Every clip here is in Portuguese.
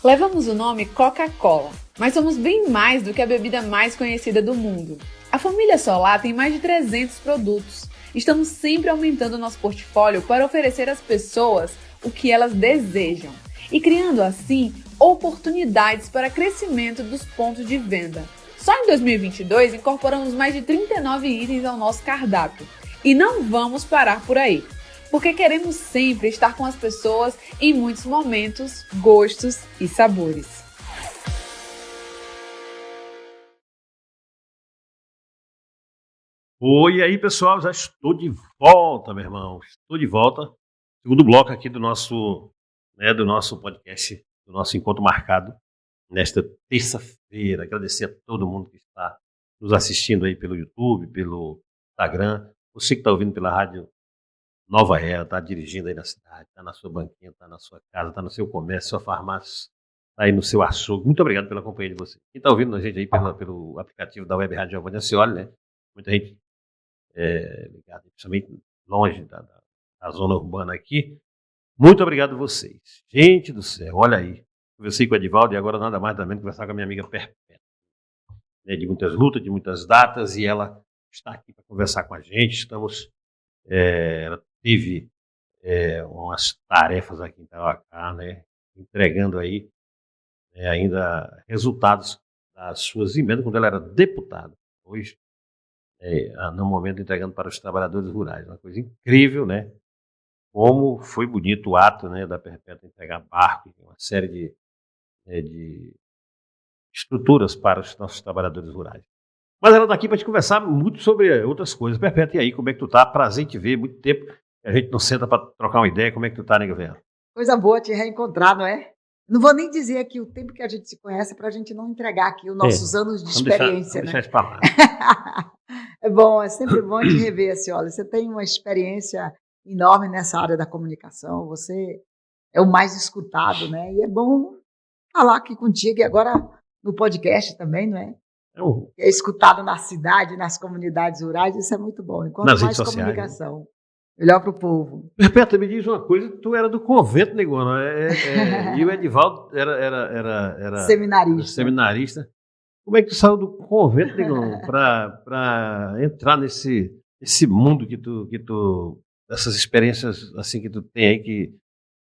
Levamos o nome Coca-Cola, mas somos bem mais do que a bebida mais conhecida do mundo. A família Solar tem mais de 300 produtos. Estamos sempre aumentando nosso portfólio para oferecer às pessoas o que elas desejam e criando assim oportunidades para crescimento dos pontos de venda. Só em 2022 incorporamos mais de 39 itens ao nosso cardápio e não vamos parar por aí, porque queremos sempre estar com as pessoas em muitos momentos, gostos e sabores. Oi, aí pessoal, já estou de volta, meu irmão. Estou de volta. Segundo bloco aqui do nosso podcast, do nosso encontro marcado nesta terça-feira. Agradecer a todo mundo que está nos assistindo aí pelo YouTube, pelo Instagram. Você que está ouvindo pela rádio Nova Era, está dirigindo aí na cidade, está na sua banquinha, está na sua casa, está no seu comércio, sua farmácia, está aí no seu açougue. Muito obrigado pela companhia de você. Quem está ouvindo a gente aí pelo aplicativo da Web Rádio Giovanni Acioli, né? Muita gente ligada, principalmente longe da zona urbana aqui. Muito obrigado a vocês. Gente do céu, olha aí. Conversei com o Edivaldo e agora nada mais nada menos conversar com a minha amiga Perpétua. De muitas lutas, de muitas datas, e ela está aqui para conversar com a gente. Ela teve umas tarefas aqui em Tauacá, né, entregando aí ainda resultados das suas emendas quando ela era deputada. Hoje, no momento, entregando para os trabalhadores rurais. Uma coisa incrível, né? Como foi bonito o ato, né, da Perpétua entregar barco, uma série de estruturas para os nossos trabalhadores rurais. Mas ela está aqui para te conversar muito sobre outras coisas. Perpétua, e aí, como é que tu tá? Prazer em te ver, muito tempo que a gente não senta para trocar uma ideia. Como é que tu tá, nega velha? Coisa boa te reencontrar, não é? Não vou nem dizer aqui o tempo que a gente se conhece para a gente não entregar aqui os nossos anos de experiência, vamos né? Deixar isso para lá. É bom, é sempre bom te rever, assim, olha, você tem uma experiência enorme nessa área da comunicação, você é o mais escutado, né? E é bom falar aqui contigo, e agora no podcast também, não é? É escutado na cidade, nas comunidades rurais, isso é muito bom. Enquanto nas mais redes sociais, comunicação, né? Melhor para o povo. Perpétua, me diz uma coisa, tu era do convento, negona, e o Edivaldo era seminarista. Como é que tu saiu do convento, negão, para entrar nesse mundo que tu essas experiências assim que tu tem aí,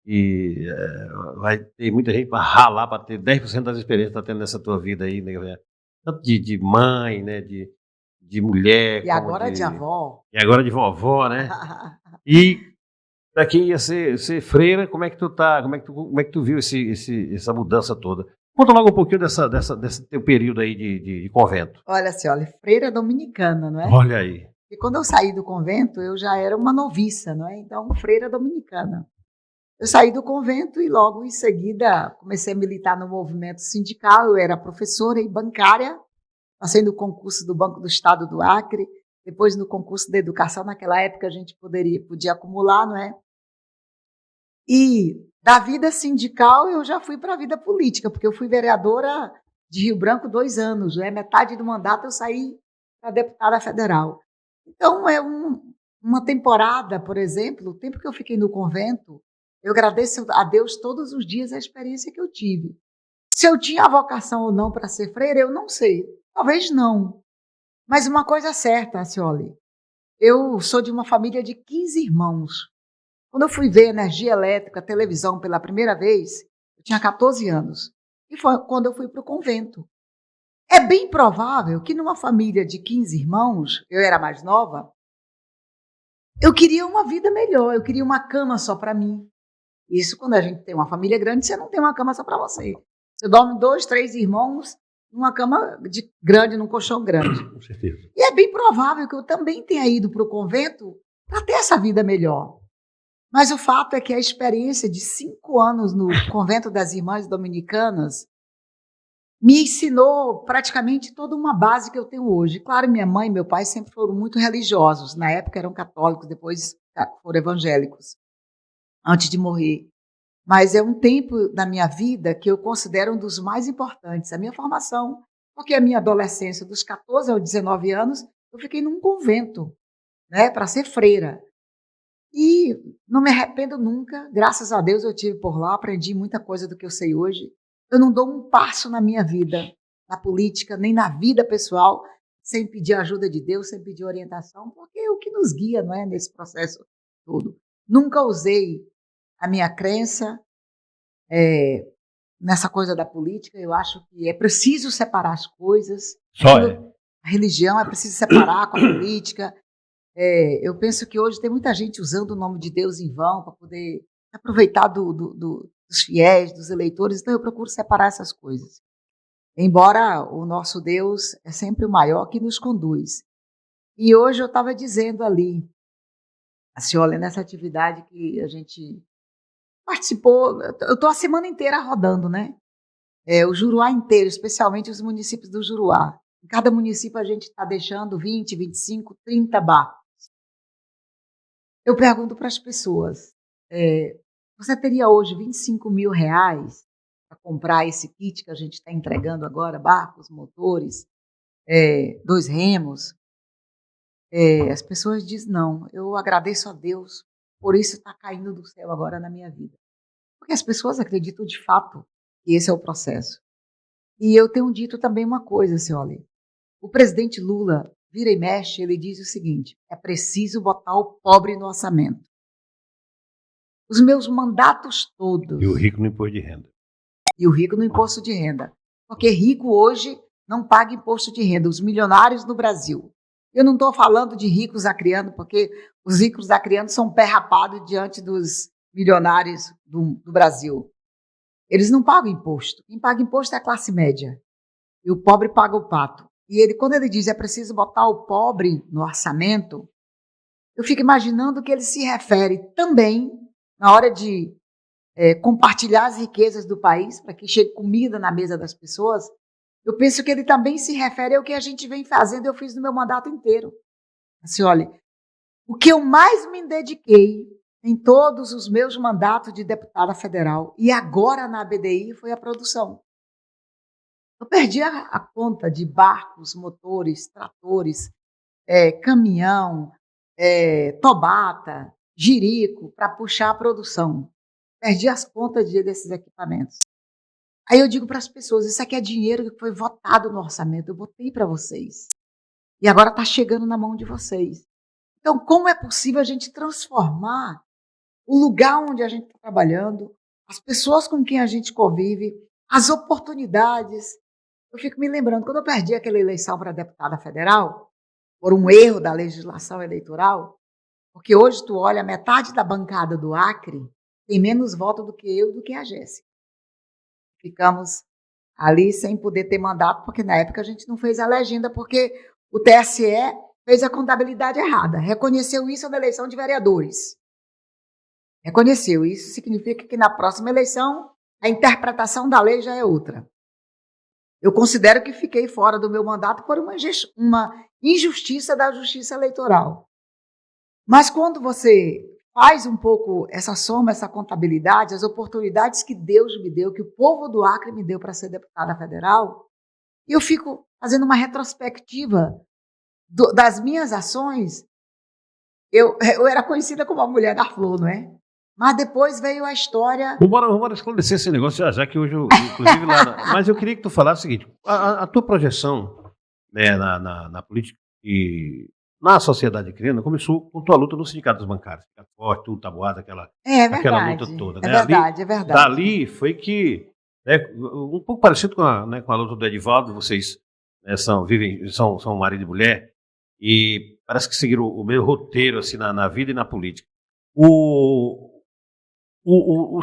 que vai ter muita gente para ralar para ter 10% das experiências que tá tendo nessa tua vida aí, né? Tanto de mãe, né? De mulher. E agora de avó. E agora de vovó, né? E para quem ia ser freira, como é que tu tá? Como é que tu viu essa mudança toda? Conta logo um pouquinho desse teu período aí de convento. Olha, freira dominicana, não é? Olha aí. E quando eu saí do convento, eu já era uma noviça, não é? Então, freira dominicana. Eu saí do convento e logo em seguida comecei a militar no movimento sindical. Eu era professora e bancária, passei no concurso do Banco do Estado do Acre, depois no concurso de educação. Naquela época a gente podia acumular, não é? E da vida sindical eu já fui para a vida política, porque eu fui vereadora de Rio Branco 2 anos, né? Metade do mandato eu saí para deputada federal. Então, uma temporada, por exemplo, o tempo que eu fiquei no convento, eu agradeço a Deus todos os dias a experiência que eu tive. Se eu tinha a vocação ou não para ser freira, eu não sei. Talvez não. Mas uma coisa é certa, Acioli, eu sou de uma família de 15 irmãos. Quando eu fui ver energia elétrica, televisão pela primeira vez, eu tinha 14 anos. E foi quando eu fui para o convento. É bem provável que numa família de 15 irmãos, eu era mais nova, eu queria uma vida melhor, eu queria uma cama só para mim. Isso quando a gente tem uma família grande, você não tem uma cama só para você. Você dorme 2, 3 irmãos numa cama grande, num colchão grande. Com certeza. E é bem provável que eu também tenha ido para o convento para ter essa vida melhor. Mas o fato é que a experiência de 5 anos no convento das Irmãs Dominicanas me ensinou praticamente toda uma base que eu tenho hoje. Claro, minha mãe e meu pai sempre foram muito religiosos. Na época eram católicos, depois foram evangélicos, antes de morrer. Mas é um tempo da minha vida que eu considero um dos mais importantes. A minha formação, porque a minha adolescência, dos 14 aos 19 anos, eu fiquei num convento, né, para ser freira. E não me arrependo nunca. Graças a Deus eu tive por lá, aprendi muita coisa do que eu sei hoje. Eu não dou um passo na minha vida, na política, nem na vida pessoal, sem pedir a ajuda de Deus, sem pedir orientação, porque é o que nos guia, não é, nesse processo todo. Nunca usei a minha crença nessa coisa da política. Eu acho que é preciso separar as coisas. Só A religião é preciso separar com a política. Eu penso que hoje tem muita gente usando o nome de Deus em vão para poder aproveitar dos fiéis, dos eleitores. Então eu procuro separar essas coisas. Embora o nosso Deus é sempre o maior que nos conduz. E hoje eu estava dizendo ali, assim, olha, nessa atividade que a gente participou, eu estou a semana inteira rodando, né? O Juruá inteiro, especialmente os municípios do Juruá. Em cada município a gente está deixando 20, 25, 30 barcos. Eu pergunto para as pessoas, você teria hoje R$25 mil para comprar esse kit que a gente está entregando agora, barcos, motores, 2 remos? As pessoas dizem não. Eu agradeço a Deus por isso está caindo do céu agora na minha vida. Porque as pessoas acreditam de fato que esse é o processo. E eu tenho dito também uma coisa, senhora. O presidente Lula vira e mexe, ele diz o seguinte: é preciso botar o pobre no orçamento. Os meus mandatos todos. E o rico no imposto de renda. E o rico no imposto de renda. Porque rico hoje não paga imposto de renda. Os milionários no Brasil. Eu não estou falando de ricos acrianos, porque os ricos acrianos são pé rapado diante dos milionários do Brasil. Eles não pagam imposto. Quem paga imposto é a classe média. E o pobre paga o pato. E ele, quando ele diz é preciso botar o pobre no orçamento, eu fico imaginando que ele se refere também, na hora de compartilhar as riquezas do país, para que chegue comida na mesa das pessoas, eu penso que ele também se refere ao que a gente vem fazendo, eu fiz no meu mandato inteiro. Assim, olha, o que eu mais me dediquei em todos os meus mandatos de deputada federal e agora na ABDI foi a produção. Eu perdi a conta de barcos, motores, tratores, caminhão, tobata, jirico, para puxar a produção. Perdi as contas desses equipamentos. Aí eu digo para as pessoas, isso aqui é dinheiro que foi votado no orçamento, eu botei para vocês. E agora está chegando na mão de vocês. Então, como é possível a gente transformar o lugar onde a gente está trabalhando, as pessoas com quem a gente convive, as oportunidades? Eu fico me lembrando, quando eu perdi aquela eleição para deputada federal, por um erro da legislação eleitoral, porque hoje tu olha, metade da bancada do Acre tem menos voto do que eu e do que a Jéssica. Ficamos ali sem poder ter mandato, porque na época a gente não fez a legenda, porque o TSE fez a contabilidade errada. Reconheceu isso na eleição de vereadores. Reconheceu. Isso significa que na próxima eleição a interpretação da lei já é outra. Eu considero que fiquei fora do meu mandato por uma injustiça da justiça eleitoral. Mas quando você faz um pouco essa soma, essa contabilidade, as oportunidades que Deus me deu, que o povo do Acre me deu para ser deputada federal, eu fico fazendo uma retrospectiva das minhas ações. Eu era conhecida como a mulher da flor, não é? Mas depois veio a história... Vamos esclarecer esse negócio, já que hoje, inclusive lá... Mas eu queria que tu falasse o seguinte, a tua projeção, né, na política e na sociedade criana começou com tua luta no sindicato dos bancários. Sindicato forte, tudo tabuado, aquela luta toda. Né? É verdade. Dali foi que, né, um pouco parecido com a luta do Edivaldo, vocês, né, são marido e mulher, e parece que seguiram o meu roteiro assim, na vida e na política. O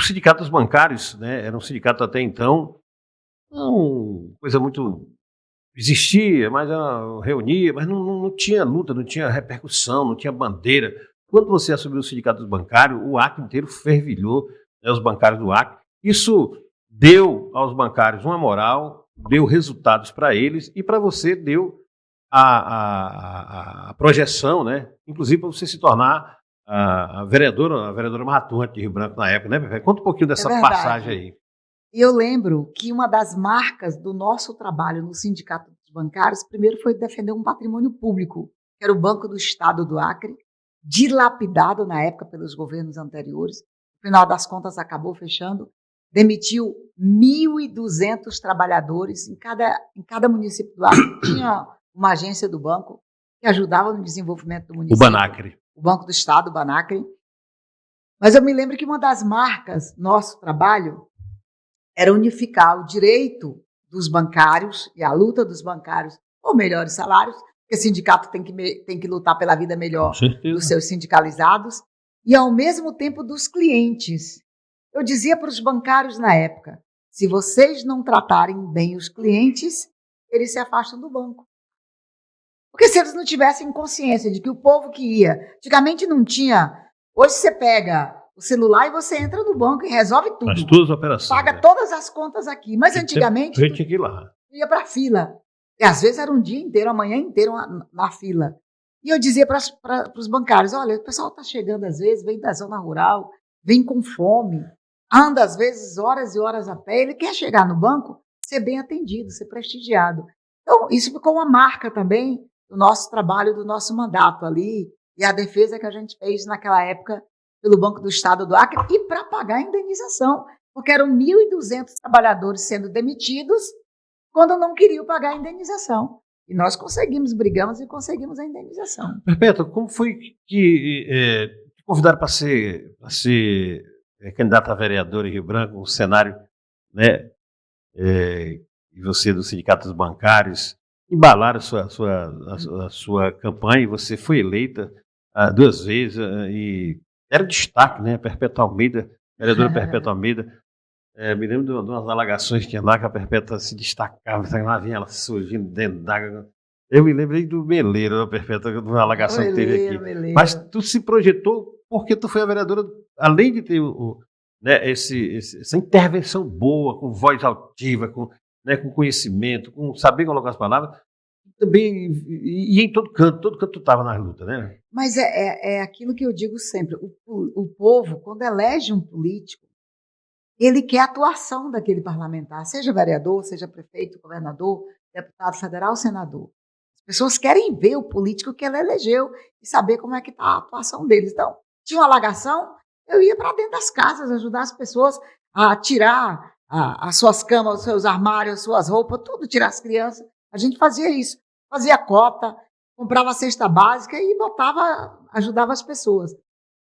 sindicato dos bancários, né, era um sindicato até então, coisa muito... Existia, mas reunia, mas não tinha luta, não tinha repercussão, não tinha bandeira. Quando você assumiu o sindicato dos bancários, o Acre inteiro fervilhou, né, os bancários do Acre. Isso deu aos bancários uma moral, deu resultados para eles e para você deu a projeção, né? Inclusive para você se tornar a vereadora mais atuante de Rio Branco na época, né, Pepe? Conta um pouquinho dessa passagem aí. E eu lembro que uma das marcas do nosso trabalho no Sindicato dos Bancários, primeiro foi defender um patrimônio público, que era o Banco do Estado do Acre, dilapidado na época pelos governos anteriores. No final das contas, acabou fechando. demitiu 1.200 trabalhadores em cada município do Acre. Tinha uma agência do banco que ajudava no desenvolvimento do município. O Banacre. O Banco do Estado, o Banacre. Mas eu me lembro que uma das marcas, nosso trabalho, era unificar o direito dos bancários e a luta dos bancários por melhores salários, porque sindicato tem que lutar pela vida melhor dos seus sindicalizados, e ao mesmo tempo dos clientes. Eu dizia para os bancários na época, se vocês não tratarem bem os clientes, eles se afastam do banco. Porque se eles não tivessem consciência de que o povo que ia, antigamente não tinha, hoje você pega o celular e você entra no banco e resolve tudo. Faz todas as operações. Paga todas as contas aqui. Mas antigamente a gente tinha que ir lá. Ia para a fila. E às vezes era um dia inteiro, a manhã inteira na fila. E eu dizia para os bancários, olha, o pessoal está chegando às vezes, vem da zona rural, vem com fome, anda às vezes horas e horas a pé, ele quer chegar no banco, ser bem atendido, ser prestigiado. Então, isso ficou uma marca também do nosso trabalho, do nosso mandato ali, e a defesa que a gente fez naquela época pelo Banco do Estado do Acre, e para pagar a indenização, porque eram 1.200 trabalhadores sendo demitidos quando não queriam pagar a indenização. E nós brigamos e conseguimos a indenização. Perpétua, como foi que te convidaram para ser candidata a vereadora em Rio Branco, um cenário, né, e você do Sindicato dos Bancários, embalaram a sua campanha e você foi eleita 2 vezes e era destaque, né, Perpétua Almeida, vereadora Perpétua Almeida. Me lembro de umas alagações que tinha lá, que a Perpétua se destacava, lá vinha ela surgindo dentro d'água. Eu me lembrei do Meleiro, a Perpétua, de uma alagação que teve aqui. Meleiro. Mas tu se projetou porque tu foi a vereadora, além de ter né, essa intervenção boa, com voz altiva, com conhecimento, com saber colocar as palavras, também ia em todo canto tu estava na luta, né? Mas é aquilo que eu digo sempre, o povo, quando elege um político, ele quer a atuação daquele parlamentar, seja vereador, seja prefeito, governador, deputado federal, senador. As pessoas querem ver o político que ela elegeu e saber como é que está a atuação deles. Então, tinha uma alagação, eu ia para dentro das casas ajudar as pessoas a tirar as suas camas, os seus armários, as suas roupas, tudo, tirar as crianças. A gente fazia isso, fazia cota, comprava a cesta básica e ajudava as pessoas.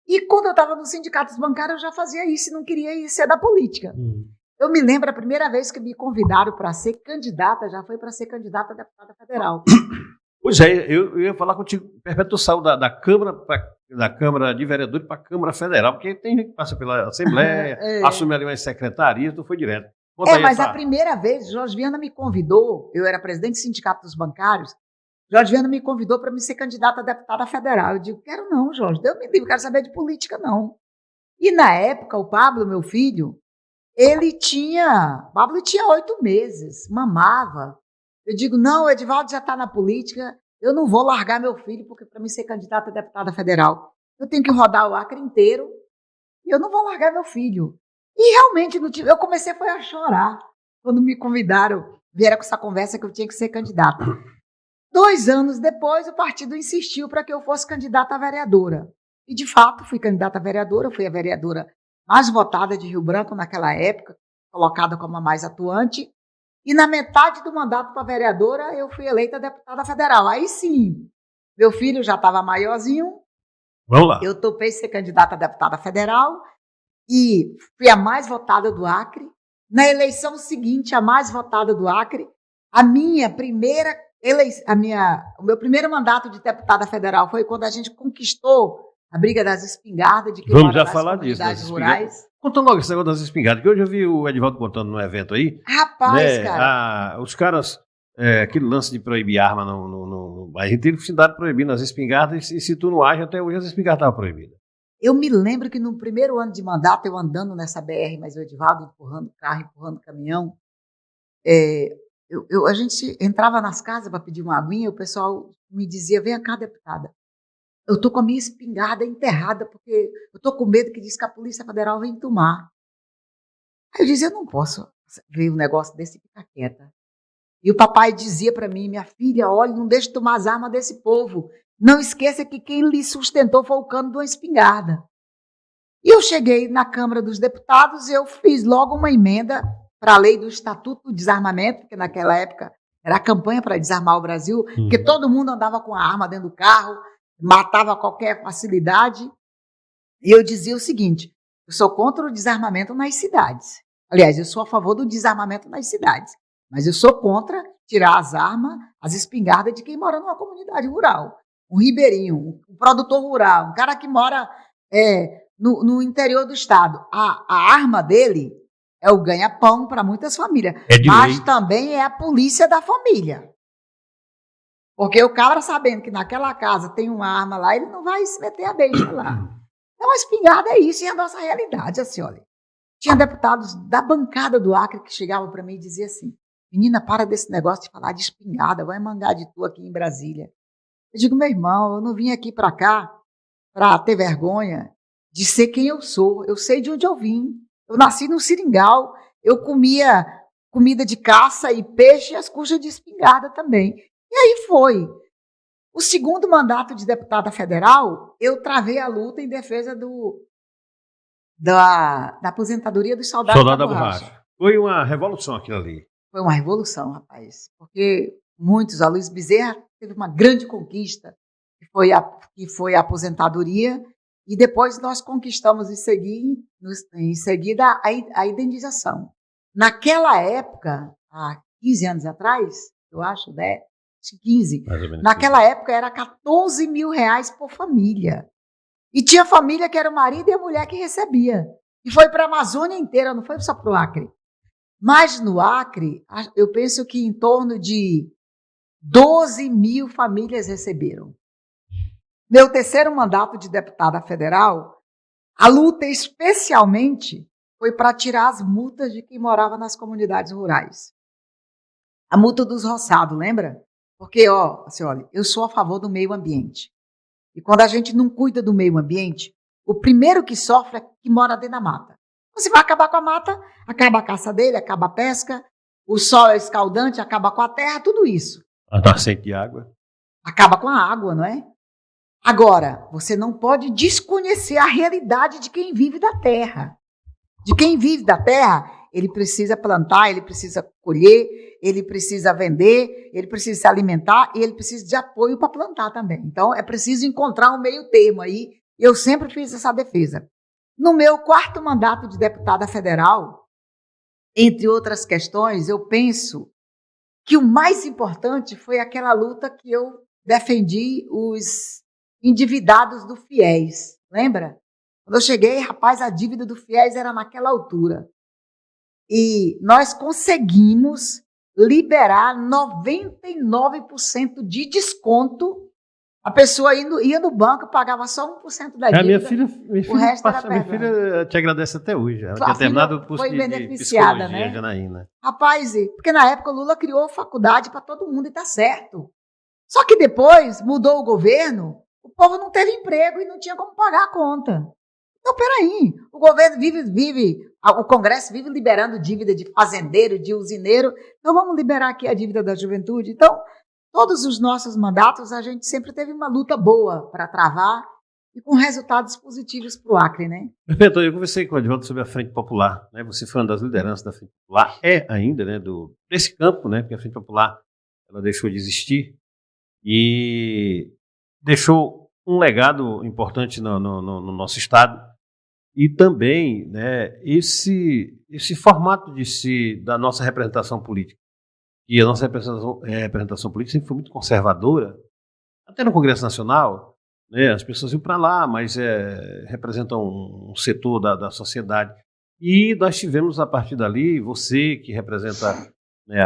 E quando eu estava no Sindicato dos Bancários, eu já fazia isso e não queria ser da política. Eu me lembro a primeira vez que me convidaram para ser candidata, já foi para ser candidata a deputada federal. Pois é, eu ia falar contigo, Perpétua, saiu da Câmara de Vereadores para a Câmara Federal, porque tem gente que passa pela Assembleia, assume ali umas secretarias, tu foi direto. Mas a primeira vez, Jorge Viana me convidou, eu era presidente do Sindicato dos Bancários, Jorge Viana me convidou para me ser candidata a deputada federal. Eu digo, quero não, Jorge, Deus me livre, quero saber de política, não. E na época, o Pablo, meu filho, Pablo tinha 8 meses, mamava. Eu digo, não, o Edivaldo já está na política, eu não vou largar meu filho porque para me ser candidata a deputada federal, eu tenho que rodar o Acre inteiro e eu não vou largar meu filho. E realmente, eu comecei a chorar quando me convidaram, vieram com essa conversa que eu tinha que ser candidata. 2 anos depois, o partido insistiu para que eu fosse candidata a vereadora. E, de fato, fui candidata a vereadora, fui a vereadora mais votada de Rio Branco naquela época, colocada como a mais atuante. E na metade do mandato para vereadora, eu fui eleita deputada federal. Aí sim, meu filho já estava maiorzinho. Vamos lá. Eu topei ser candidata a deputada federal e fui a mais votada do Acre. Na eleição seguinte, a mais votada do Acre, o meu primeiro mandato de deputada federal foi quando a gente conquistou a briga das espingardas, de que vamos já falar disso, das rurais. Conta logo esse negócio das espingardas, que hoje eu vi o Edivaldo contando num evento aí. Rapaz, cara. Os caras, aquele lance de proibir arma, a gente teve cidade proibindo as espingardas, e se tu não age, até hoje as espingardas estavam proibidas. Eu me lembro que no primeiro ano de mandato, eu andando nessa BR, mas o Edivaldo empurrando carro, empurrando caminhão, a gente entrava nas casas para pedir uma aguinha, o pessoal me dizia, vem cá, deputada, eu estou com a minha espingarda enterrada porque eu estou com medo que diz que a Polícia Federal vem tomar. Aí eu dizia, eu não posso ver um negócio desse e ficar quieta. E o papai dizia para mim, minha filha, olha, não deixe de tomar as armas desse povo. Não esqueça que quem lhe sustentou foi o cano de uma espingarda. E eu cheguei na Câmara dos Deputados, eu fiz logo uma emenda para a lei do Estatuto do Desarmamento, porque naquela época era a campanha para desarmar o Brasil, porque todo mundo andava com a arma dentro do carro, matava qualquer facilidade. E eu dizia o seguinte, eu sou contra o desarmamento nas cidades. Aliás, eu sou a favor do desarmamento nas cidades, mas eu sou contra tirar as armas, as espingardas de quem mora numa comunidade rural. Um ribeirinho, um produtor rural, um cara que mora no interior do estado. A arma dele é o ganha-pão para muitas famílias, mas também é a polícia da família. Porque o cara, sabendo que naquela casa tem uma arma lá, ele não vai se meter a beijo lá. Então, a espingarda é isso, e a nossa realidade, assim, olha. Tinha deputados da bancada do Acre que chegavam para mim e diziam assim, menina, para desse negócio de falar de espingarda, vai mangar de tu aqui em Brasília. Eu digo, meu irmão, eu não vim aqui para cá para ter vergonha de ser quem eu sou. Eu sei de onde eu vim. Eu nasci no seringal, eu comia comida de caça e peixe às custas de espingarda também. E aí foi. O segundo mandato de deputada federal, eu travei a luta em defesa da aposentadoria dos soldados da borracha. Foi uma revolução aquilo ali. Foi uma revolução, rapaz. Porque muitos, a Luiz Bezerra teve uma grande conquista, que foi a aposentadoria, e depois nós conquistamos em seguida a indenização. Naquela época, há 15 anos atrás, eu acho, né? 15. Naquela época era R$14 mil por família. E tinha família que era o marido e a mulher que recebia. E foi para a Amazônia inteira, não foi só para o Acre. Mas no Acre, eu penso que em torno de 12 mil famílias receberam. Meu terceiro mandato de deputada federal, a luta especialmente foi para tirar as multas de quem morava nas comunidades rurais. A multa dos roçados, lembra? Porque, assim, olha, eu sou a favor do meio ambiente. E quando a gente não cuida do meio ambiente, o primeiro que sofre é quem mora dentro da mata. Você vai acabar com a mata, acaba a caça dele, acaba a pesca, o sol é escaldante, acaba com a terra, tudo isso. A nascente de água. Acaba com a água, não é? Agora, você não pode desconhecer a realidade de quem vive da terra. De quem vive da terra, ele precisa plantar, ele precisa colher, ele precisa vender, ele precisa se alimentar e ele precisa de apoio para plantar também. Então, é preciso encontrar um meio termo aí. Eu sempre fiz essa defesa. No meu quarto mandato de deputada federal, entre outras questões, eu penso que o mais importante foi aquela luta que eu defendi os endividados do FIES. Lembra? Quando eu cheguei, rapaz, a dívida do FIES era naquela altura. E nós conseguimos liberar 99% de desconto. A pessoa ia no banco, pagava só 1% da dívida. Minha filha te agradece até hoje. Ela tinha terminado o curso foi de beneficiada, psicologia, né? Janaína. Rapaz, porque na época o Lula criou faculdade para todo mundo e tá certo. Só que depois mudou o governo, o povo não teve emprego e não tinha como pagar a conta. Então, peraí, o governo o Congresso vive liberando dívida de fazendeiro, de usineiro, então vamos liberar aqui a dívida da juventude. Então, todos os nossos mandatos, a gente sempre teve uma luta boa para travar e com resultados positivos para o Acre, né? Perfeito, eu conversei com o Edivaldo sobre a Frente Popular, né? Você foi uma das lideranças da Frente Popular, ainda, né, desse campo, né? Porque a Frente Popular, ela deixou de existir e deixou um legado importante no nosso estado. E também, né, esse formato da nossa representação política. E a nossa representação política sempre foi muito conservadora. Até no Congresso Nacional, né, as pessoas iam para lá, mas representam um setor da sociedade. E nós tivemos, a partir dali, você que representa, né,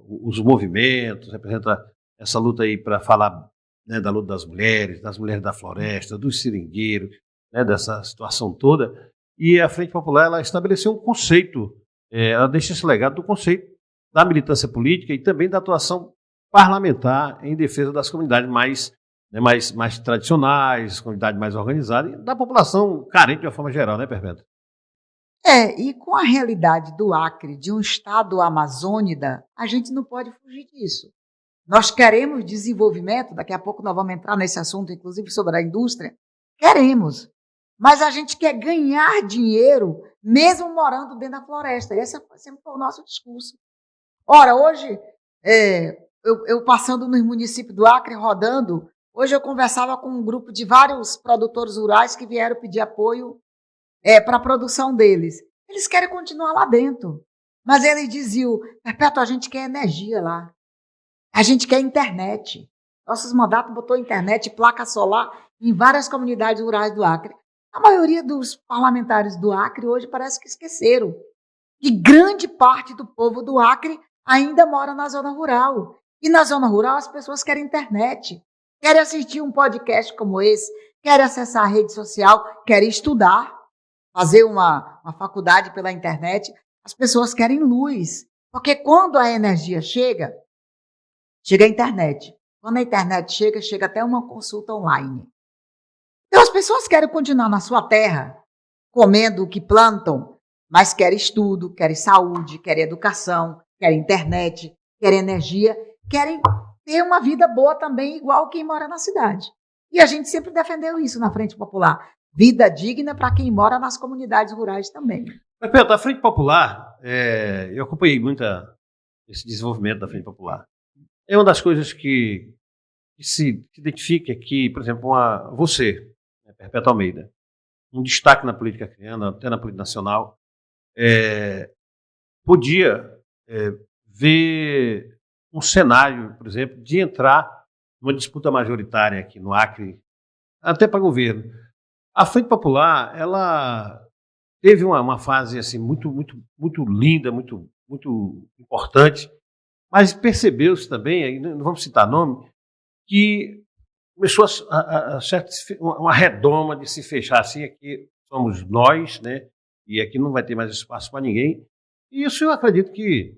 os movimentos, representa essa luta aí para falar, né, da luta das mulheres da floresta, dos seringueiros, né, dessa situação toda, e a Frente Popular ela estabeleceu um conceito, ela deixa esse legado do conceito da militância política e também da atuação parlamentar em defesa das comunidades mais tradicionais, comunidades mais organizadas e da população carente de uma forma geral, né, Perpétua? E com a realidade do Acre, de um estado amazônida, a gente não pode fugir disso. Nós queremos desenvolvimento, daqui a pouco nós vamos entrar nesse assunto, inclusive sobre a indústria, queremos. mas a gente quer ganhar dinheiro mesmo morando dentro da floresta. Esse sempre foi o nosso discurso. Ora, hoje, eu passando no município do Acre, rodando, hoje eu conversava com um grupo de vários produtores rurais que vieram pedir apoio para a produção deles. Eles querem continuar lá dentro, mas eles diziam, Perpétua, a gente quer energia lá, a gente quer internet. Nossos mandatos botou internet, placa solar em várias comunidades rurais do Acre. A maioria dos parlamentares do Acre hoje parece que esqueceram que grande parte do povo do Acre ainda mora na zona rural. E na zona rural as pessoas querem internet, querem assistir um podcast como esse, querem acessar a rede social, querem estudar, fazer uma faculdade pela internet. As pessoas querem luz, porque quando a energia chega a internet. Quando a internet chega até uma consulta online. Então as pessoas querem continuar na sua terra, comendo o que plantam, mas querem estudo, querem saúde, querem educação, querem internet, querem energia, querem ter uma vida boa também, igual quem mora na cidade. E a gente sempre defendeu isso na Frente Popular. Vida digna para quem mora nas comunidades rurais também. Perpétua, a Frente Popular, eu acompanhei muito esse desenvolvimento da Frente Popular. É uma das coisas que se identifica que, por exemplo, você, Perpétua Almeida, um destaque na política criana, até na política nacional, podia ver um cenário, por exemplo, de entrar numa disputa majoritária aqui no Acre, até para governo. A Frente Popular, ela teve uma fase assim, muito, muito, muito linda, muito, muito importante, mas percebeu-se também, aí não vamos citar nome, que começou a uma redoma de se fechar assim, aqui somos nós, né? E aqui não vai ter mais espaço para ninguém. E isso eu acredito que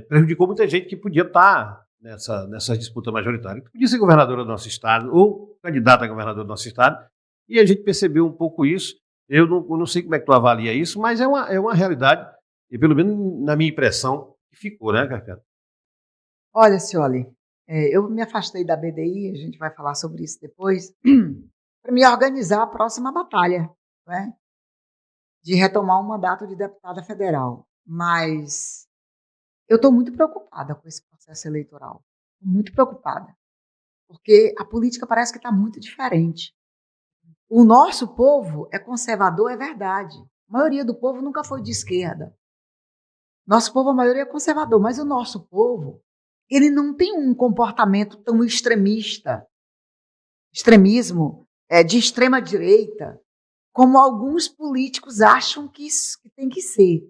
prejudicou muita gente que podia estar nessa disputa majoritária, que podia ser governadora do nosso estado ou candidata a governador do nosso estado, e a gente percebeu um pouco isso. Eu não sei como é que tu avalia isso, mas é uma realidade, e pelo menos na minha impressão, que ficou, né, Cacá? Olha, Cioli, eu me afastei da BDI, a gente vai falar sobre isso depois, para me organizar a próxima batalha, né, de retomar um mandato de deputada federal. Mas eu estou muito preocupada com esse processo eleitoral, muito preocupada, porque a política parece que está muito diferente. O nosso povo é conservador, é verdade. A maioria do povo nunca foi de esquerda. Nosso povo, a maioria é conservador, mas o nosso povo, ele não tem um comportamento tão extremista, extremismo, de extrema direita, como alguns políticos acham que tem que ser.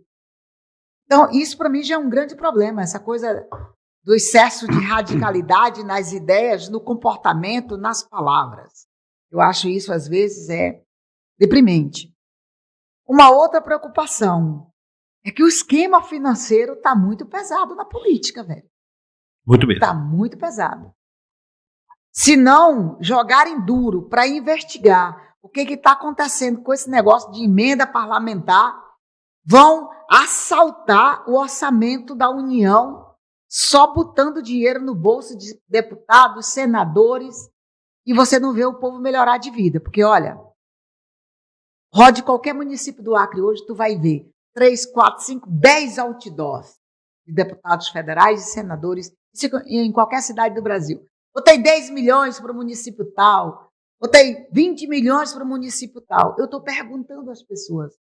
Então, isso para mim já é um grande problema, essa coisa do excesso de radicalidade nas ideias, no comportamento, nas palavras. Eu acho isso, às vezes, deprimente. Uma outra preocupação é que o esquema financeiro está muito pesado na política, velho. Muito mesmo. Está muito pesado. Se não jogarem duro para investigar o que está acontecendo com esse negócio de emenda parlamentar, vão assaltar o orçamento da União só botando dinheiro no bolso de deputados, senadores, e você não vê o povo melhorar de vida. Porque, olha, rode qualquer município do Acre hoje, tu vai ver 3, 4, 5, 10 outdoors de deputados federais e senadores em qualquer cidade do Brasil. Botei 10 milhões para o município tal, botei 20 milhões para o município tal. Eu estou perguntando às pessoas,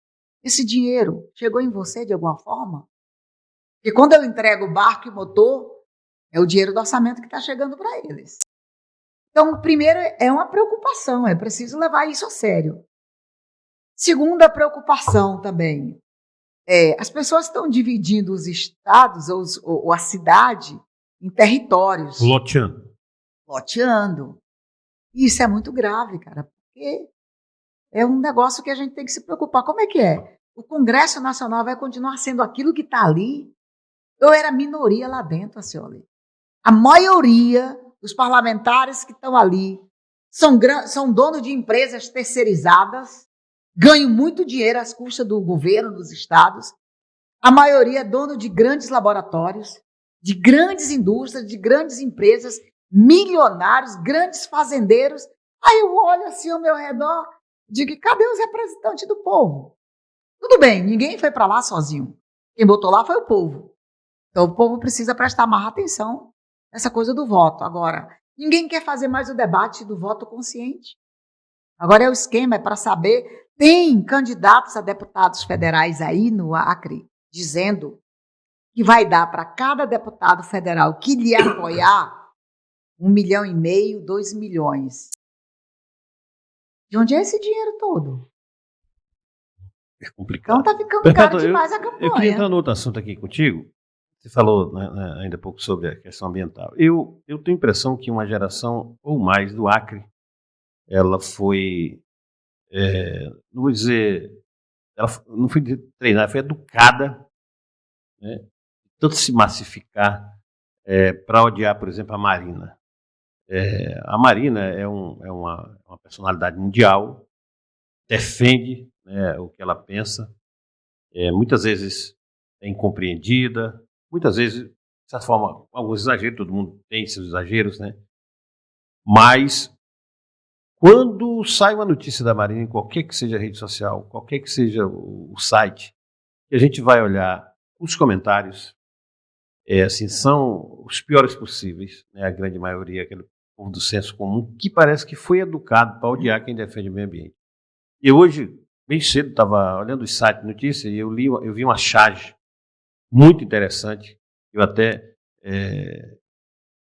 esse dinheiro chegou em você de alguma forma? Porque quando eu entrego o barco e motor, é o dinheiro do orçamento que está chegando para eles. Então, primeiro, é uma preocupação, é preciso levar isso a sério. Segunda preocupação também, as pessoas estão dividindo os estados ou a cidade em territórios. Loteando. Isso é muito grave, cara, porque é um negócio que a gente tem que se preocupar. Como é que é? O Congresso Nacional vai continuar sendo aquilo que está ali? Eu era minoria lá dentro, Cioli. A maioria dos parlamentares que estão ali são donos de empresas terceirizadas, ganham muito dinheiro às custas do governo, dos estados. A maioria é dono de grandes laboratórios, de grandes indústrias, de grandes empresas, milionários, grandes fazendeiros. Aí eu olho assim ao meu redor, Digo, cadê os representantes do povo? Tudo bem, ninguém foi para lá sozinho. Quem botou lá foi o povo. Então o povo precisa prestar mais atenção nessa coisa do voto. Agora, ninguém quer fazer mais o debate do voto consciente. Agora é o esquema, é para saber. Tem candidatos a deputados federais aí no Acre dizendo que vai dar para cada deputado federal que lhe apoiar 1,5 milhão, 2 milhões. De onde é esse dinheiro todo? É complicado. Então está ficando caro demais a campanha. Eu queria entrar no outro assunto aqui contigo. Você falou, né, ainda há pouco sobre a questão ambiental. Eu tenho a impressão que uma geração ou mais do Acre, ela foi, não vou dizer, ela não foi treinada, ela foi educada, né, tanto se massificar para odiar, por exemplo, a Marina. A Marina é uma personalidade mundial, defende, né, o que ela pensa, muitas vezes é incompreendida, muitas vezes, de certa forma, alguns exageros, todo mundo tem seus exageros, né? Mas, quando sai uma notícia da Marina, em qualquer que seja a rede social, qualquer que seja o site, e a gente vai olhar os comentários, assim, são os piores possíveis, né? A grande maioria, aquele povo do senso comum, que parece que foi educado para odiar quem defende o meio ambiente. E hoje, bem cedo, estava olhando o site de notícias e eu vi uma charge muito interessante, eu até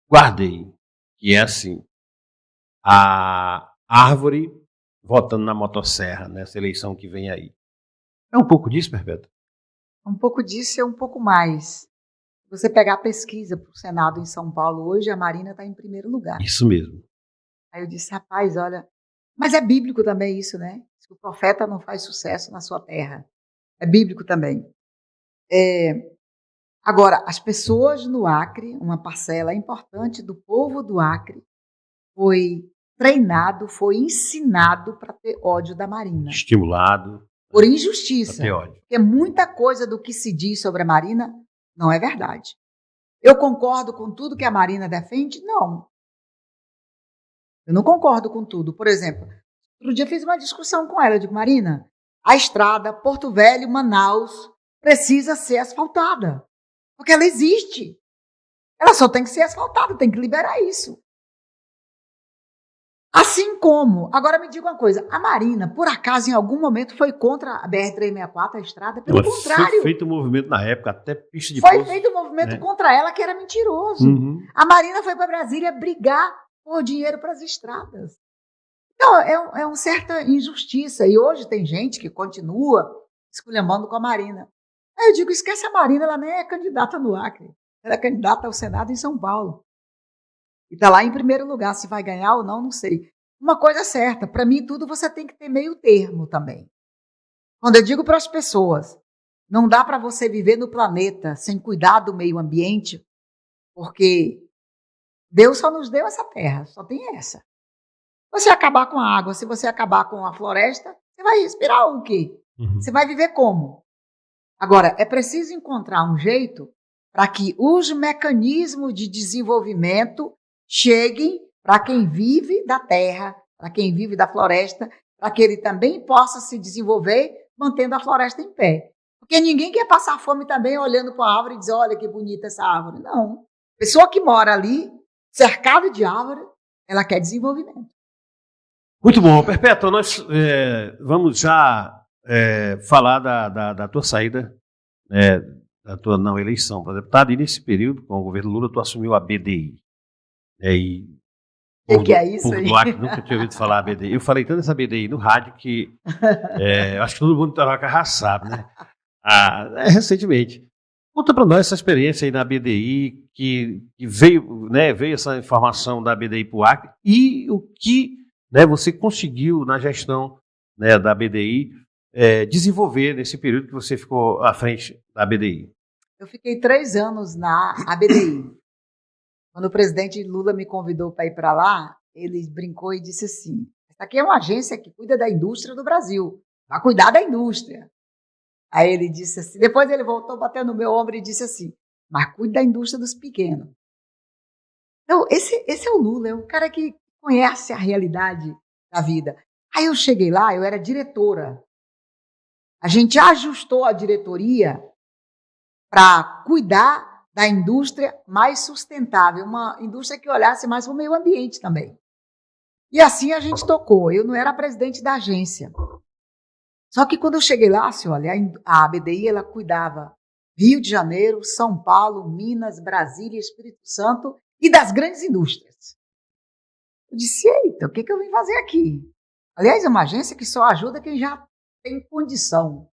guardei, que é assim, a árvore votando na motosserra, nessa eleição que vem aí. É um pouco disso, Perpétua? Um pouco disso e um pouco mais. Se você pegar a pesquisa para o Senado em São Paulo hoje, a Marina está em primeiro lugar. Isso mesmo. Aí eu disse, rapaz, olha... Mas é bíblico também isso, né? Que o profeta não faz sucesso na sua terra. É bíblico também. Agora, as pessoas no Acre, uma parcela importante do povo do Acre, foi treinado, foi ensinado para ter ódio da Marina. Estimulado. Por injustiça. Para ter ódio. Porque muita coisa do que se diz sobre a Marina não é verdade. Eu concordo com tudo que a Marina defende? Não. Eu não concordo com tudo. Por exemplo, outro dia eu fiz uma discussão com ela. Eu digo, Marina, a estrada Porto Velho, Manaus, precisa ser asfaltada. Porque ela existe. Ela só tem que ser asfaltada, tem que liberar isso. Assim como, agora me diga uma coisa, a Marina, por acaso, em algum momento foi contra a BR-364, a estrada? Pelo contrário. Foi feito um movimento na época, até pista de Foi feito um movimento contra ela que era mentiroso. Uhum. A Marina foi para Brasília brigar por dinheiro para as estradas. Então, é uma certa injustiça. E hoje tem gente que continua esculhambando com a Marina. Aí eu digo, esquece a Marina, ela nem é candidata no Acre. Ela é candidata ao Senado em São Paulo. E está lá em primeiro lugar. Se vai ganhar ou não, não sei. Uma coisa é certa, para mim tudo você tem que ter meio termo também. Quando eu digo para as pessoas, não dá para você viver no planeta sem cuidar do meio ambiente, porque Deus só nos deu essa terra, só tem essa. Se você acabar com a água, se você acabar com a floresta, você vai respirar o quê? Uhum. Você vai viver como? Agora, é preciso encontrar um jeito para que os mecanismos de desenvolvimento cheguem para quem vive da terra, para quem vive da floresta, para que ele também possa se desenvolver mantendo a floresta em pé. Porque ninguém quer passar fome também olhando para a árvore e dizer, olha que bonita essa árvore. Não. A pessoa que mora ali, cercada de árvore, ela quer desenvolvimento. Muito bom. Perpétua, nós vamos já falar da tua saída, da tua não eleição para deputado, e nesse período, com o governo Lula, tu assumiu a BDI. O que é isso aí? Do Acre, nunca tinha ouvido falar BDI. Eu falei tanto dessa BDI no rádio que eu acho que todo mundo estava carraçado, né? Recentemente. Conta para nós essa experiência aí na BDI, que veio essa informação da BDI para o Acre, e o que você conseguiu na gestão da BDI desenvolver nesse período que você ficou à frente da BDI. Eu fiquei 3 anos na BDI. Quando o presidente Lula me convidou para ir para lá, ele brincou e disse assim, essa aqui é uma agência que cuida da indústria do Brasil, vai cuidar da indústria. Aí ele disse assim, depois ele voltou, bateu no meu ombro e disse assim, mas cuida da indústria dos pequenos. Então, esse é o Lula, é o cara que conhece a realidade da vida. Aí eu cheguei lá, eu era diretora. A gente ajustou a diretoria para cuidar da indústria mais sustentável, uma indústria que olhasse mais para o meio ambiente também. E assim a gente tocou. Eu não era presidente da agência. Só que quando eu cheguei lá, olha, a ABDI ela cuidava Rio de Janeiro, São Paulo, Minas, Brasília, Espírito Santo e das grandes indústrias. Eu disse, eita, o que eu vim fazer aqui? Aliás, é uma agência que só ajuda quem já tem condição,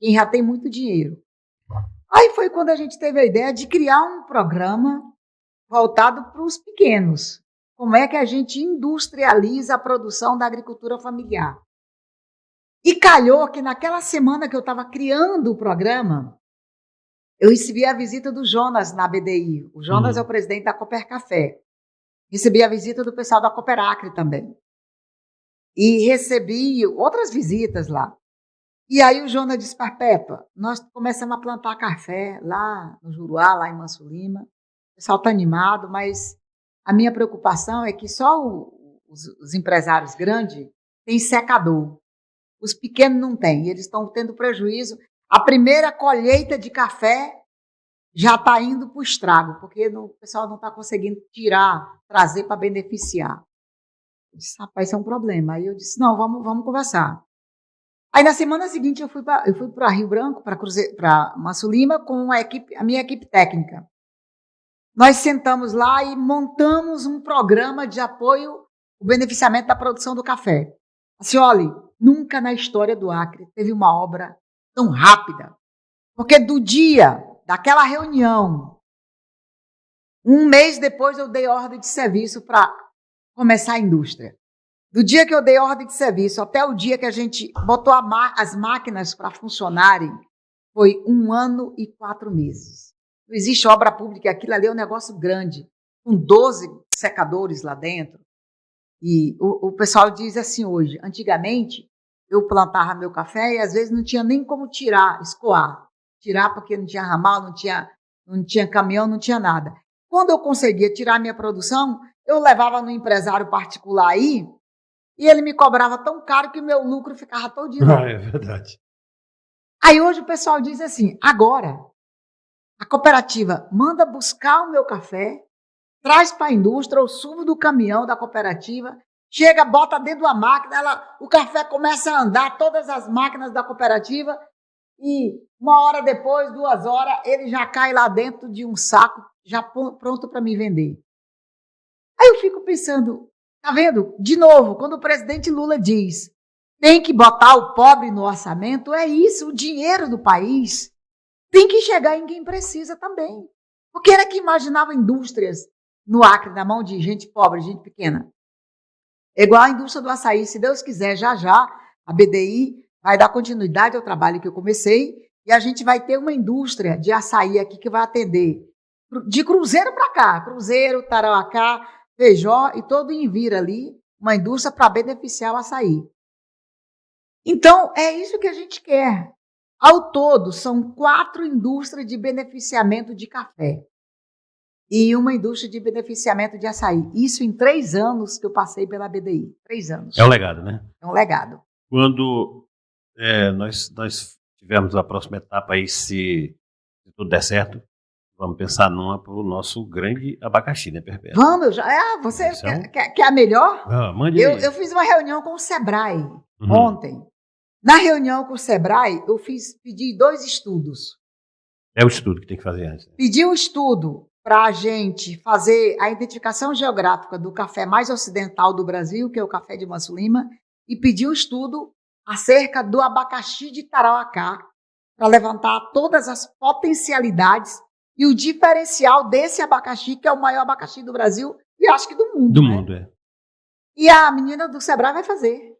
quem já tem muito dinheiro. Aí foi quando a gente teve a ideia de criar um programa voltado para os pequenos. Como é que a gente industrializa a produção da agricultura familiar? E calhou que naquela semana que eu estava criando o programa, eu recebi a visita do Jonas na BDI. O Jonas é o presidente da Cooper Café. Recebi a visita do pessoal da Cooper Acre também. E recebi outras visitas lá. E aí o Jonas disse, Perpétua, nós começamos a plantar café lá no Juruá, lá em Manso Lima. O pessoal está animado, mas a minha preocupação é que só os empresários grandes têm secador. Os pequenos não têm, eles estão tendo prejuízo. A primeira colheita de café já está indo para o estrago, porque o pessoal não está conseguindo trazer para beneficiar. Eu disse, rapaz, isso é um problema. Aí eu disse, não, vamos conversar. Aí na semana seguinte eu fui para Rio Branco, para Manso Lima, com a minha equipe técnica. Nós sentamos lá e montamos um programa de apoio ao beneficiamento da produção do café. Assim, olha, nunca na história do Acre teve uma obra tão rápida. Porque do dia daquela reunião, um mês depois eu dei ordem de serviço para começar a indústria. Do dia que eu dei ordem de serviço até o dia que a gente botou as máquinas para funcionarem, foi 1 ano e 4 meses. Não existe obra pública, aquilo ali é um negócio grande, com 12 secadores lá dentro. E o pessoal diz assim hoje, antigamente eu plantava meu café e às vezes não tinha nem como escoar. Tirar porque não tinha ramal, não tinha caminhão, não tinha nada. Quando eu conseguia tirar minha produção, eu levava no empresário particular aí, e ele me cobrava tão caro que meu lucro ficava todinho. É verdade. Aí hoje o pessoal diz assim, agora a cooperativa manda buscar o meu café, traz para a indústria, eu subo do caminhão da cooperativa, chega, bota dentro da máquina, o café começa a andar, todas as máquinas da cooperativa, e 1 hora depois, 2 horas, ele já cai lá dentro de um saco, já pronto para me vender. Aí eu fico pensando, tá vendo? De novo, quando o presidente Lula diz tem que botar o pobre no orçamento, é isso, o dinheiro do país tem que chegar em quem precisa também. Porque era que imaginava indústrias no Acre, na mão de gente pobre, gente pequena. É igual a indústria do açaí, se Deus quiser, já a BDI vai dar continuidade ao trabalho que eu comecei e a gente vai ter uma indústria de açaí aqui que vai atender de Cruzeiro para cá, Cruzeiro, Tarauacá, Feijó e todo o Envira ali, uma indústria para beneficiar o açaí. Então, é isso que a gente quer. Ao todo, são 4 indústrias de beneficiamento de café e uma indústria de beneficiamento de açaí. Isso em 3 anos que eu passei pela BDI. 3 anos. É um legado, né? É um legado. Quando nós tivermos a próxima etapa aí, se tudo der certo, vamos pensar numa para o nosso grande abacaxi, né, Perpétua? Vamos, você quer a melhor? Mande aí. Eu fiz uma reunião com o Sebrae ontem. Na reunião com o Sebrae, eu pedi 2 estudos. É o estudo que tem que fazer antes. Pedi um estudo para a gente fazer a identificação geográfica do café mais ocidental do Brasil, que é o café de Manso Lima, e pedi um estudo acerca do abacaxi de Tarauacá, para levantar todas as potencialidades e o diferencial desse abacaxi, que é o maior abacaxi do Brasil e acho que do mundo. Do né? mundo, é. E a menina do Sebrae vai fazer.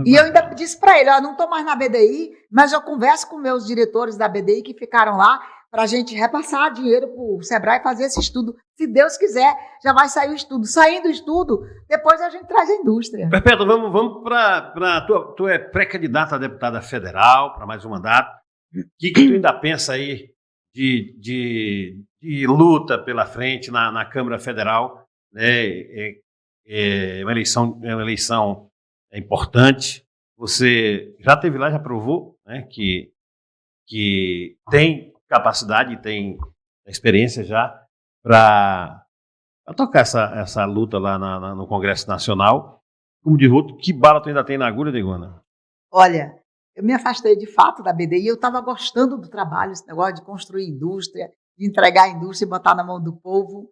E eu ainda disse para ele, não estou mais na BDI, mas eu converso com meus diretores da BDI que ficaram lá para a gente repassar dinheiro para o Sebrae fazer esse estudo. Se Deus quiser, já vai sair o estudo. Saindo o estudo, depois a gente traz a indústria. Perpétua, vamos para... Tu é pré-candidata a deputada federal para mais um mandato. O que tu ainda pensa aí de luta pela frente na Câmara Federal? Né? É uma eleição é importante. Você já esteve lá, já provou, né, que tem capacidade, tem experiência já para tocar essa luta lá no Congresso Nacional. Como diz o outro, que bala tu ainda tem na agulha, Degona? Olha, eu me afastei de fato da BDI, eu estava gostando do trabalho, esse negócio de construir indústria, de entregar a indústria e botar na mão do povo.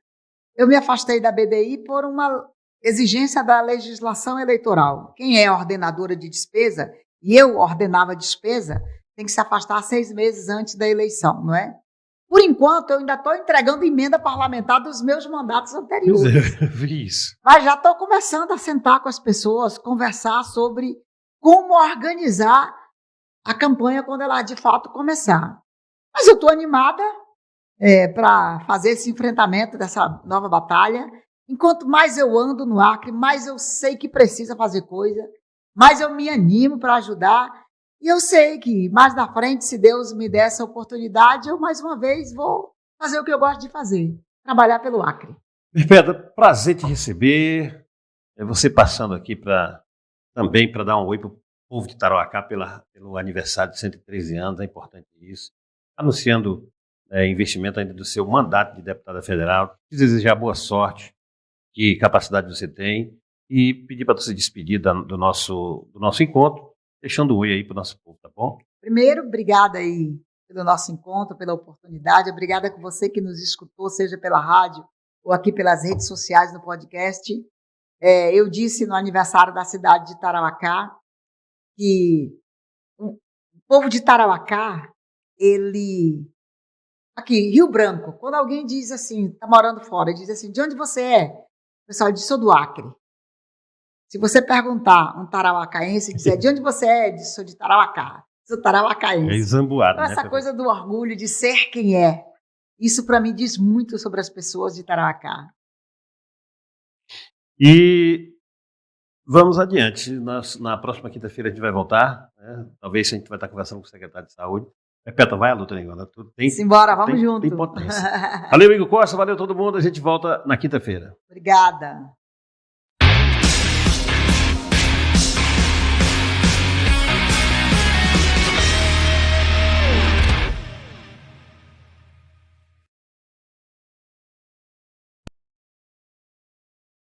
Eu me afastei da BDI por uma exigência da legislação eleitoral. Quem é ordenadora de despesa, e eu ordenava despesa, tem que se afastar 6 meses antes da eleição, não é? Por enquanto, eu ainda estou entregando emenda parlamentar dos meus mandatos anteriores. Eu vi isso. Mas já estou começando a sentar com as pessoas, conversar sobre como organizar a campanha quando ela de fato começar. Mas eu estou animada para fazer esse enfrentamento dessa nova batalha. Enquanto mais eu ando no Acre, mais eu sei que precisa fazer coisa, mais eu me animo para ajudar. E eu sei que mais na frente, se Deus me der essa oportunidade, eu mais uma vez vou fazer o que eu gosto de fazer, trabalhar pelo Acre. Pedro, prazer te receber. É você passando aqui também para dar um oi para o povo de Tarauacá pelo aniversário de 113 anos, é importante isso. Anunciando investimento ainda do seu mandato de deputada federal. Te desejar boa sorte, que capacidade você tem, e pedir para você despedir do nosso encontro, deixando um oi aí para o nosso povo, tá bom? Primeiro, obrigada aí pelo nosso encontro, pela oportunidade. Obrigada com você que nos escutou, seja pela rádio ou aqui pelas redes sociais no podcast. Eu disse no aniversário da cidade de Tarauacá que o povo de Tarauacá, aqui, Rio Branco, quando alguém diz assim, está morando fora, diz assim, de onde você é? O pessoal diz, sou do Acre. Se você perguntar um tarauacaense, dizer de onde você é? Diz, sou de Tarauacá. Sou tarauacaense. É exambuado, então, essa coisa do orgulho de ser quem é, isso para mim diz muito sobre as pessoas de Tarauacá. E vamos adiante. Na próxima quinta-feira a gente vai voltar. Né? Talvez a gente vai estar conversando com o secretário de saúde. Peta, vai à luta, Negona. Simbora, vamos junto. Tem potência. Valeu, amigo Costa. Valeu todo mundo. A gente volta na quinta-feira. Obrigada.